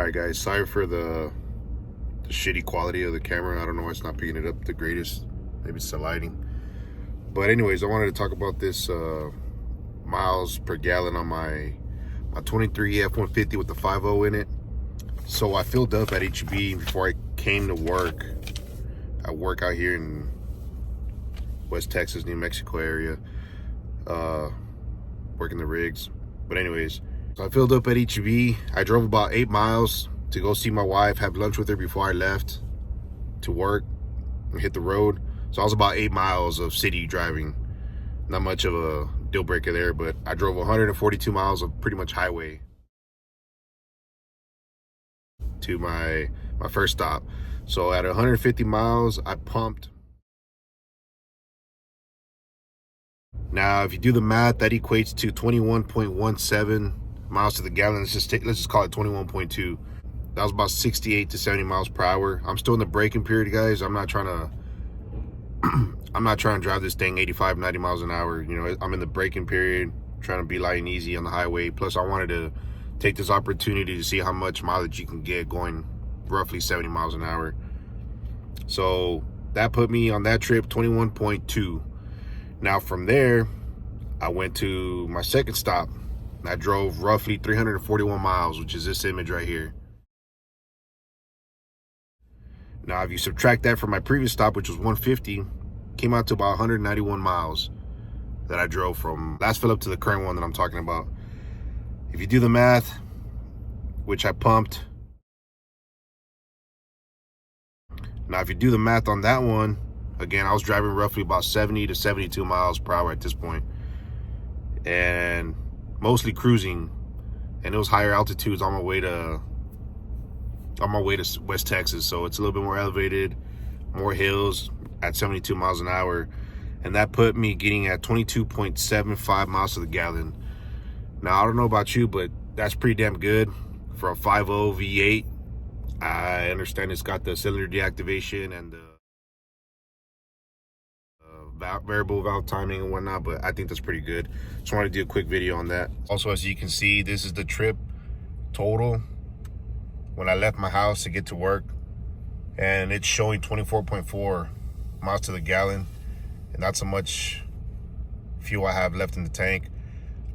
Alright guys, sorry for the shitty quality of the camera. I don't know why it's not picking it up the greatest. Maybe it's the lighting. But anyways, I wanted to talk about this miles per gallon on my 23 F150 with the 5.0 in it. So I filled up at HEB before I came to work. I work out here in West Texas, New Mexico area, working the rigs. But anyways, so I filled up at HEB. I drove about 8 miles to go see my wife, have lunch with her before I left to work and hit the road. So I was about 8 miles of city driving. Not much of a deal breaker there, but I drove 142 miles of pretty much highway to my first stop. So at 150 miles, I pumped. Now, if you do the math, that equates to 21.17 miles to the gallon. Let's just call it 21.2. That was about 68 to 70 miles per hour. I'm still in the braking period, guys. I'm not trying to drive this thing 85, 90 miles an hour. You know, I'm in the braking period, trying to be light and easy on the highway. Plus, I wanted to take this opportunity to see how much mileage you can get going roughly 70 miles an hour. So that put me on that trip 21.2. Now from there, I went to my second stop. I drove roughly 341 miles, which is this image right here. Now, if you subtract that from my previous stop, which was 150, came out to about 191 miles that I drove from last fill up to the current one that I'm talking about. If you do the math, which I pumped. Now, if you do the math on that one, again, I was driving roughly about 70 to 72 miles per hour at this point, and mostly cruising, and it was higher altitudes on my way to West Texas, so it's a little bit more elevated, more hills at 72 miles an hour, and that put me getting at 22.75 miles to the gallon. Now, I don't know about you, but that's pretty damn good for a 5.0 V8. I understand it's got the cylinder deactivation and the variable valve timing and whatnot, but I think that's pretty good. Just wanted to do a quick video on that. Also, as you can see, this is the trip total when I left my house to get to work, and it's showing 24.4 miles to the gallon, and that's how much fuel I have left in the tank.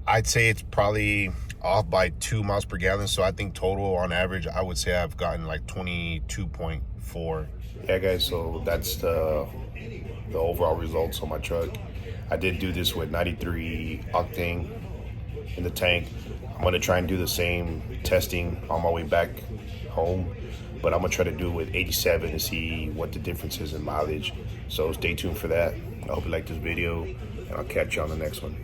I'd say it's probably off by 2 miles per gallon, so I think total on average I would say I've gotten like 22.4. Yeah guys, so that's the overall results on my truck. I did do this with 93 octane in the tank. I'm gonna try and do the same testing on my way back home, but I'm gonna try to do it with 87 to see what the difference is in mileage. So stay tuned for that. I hope you like this video, and I'll catch you on the next one.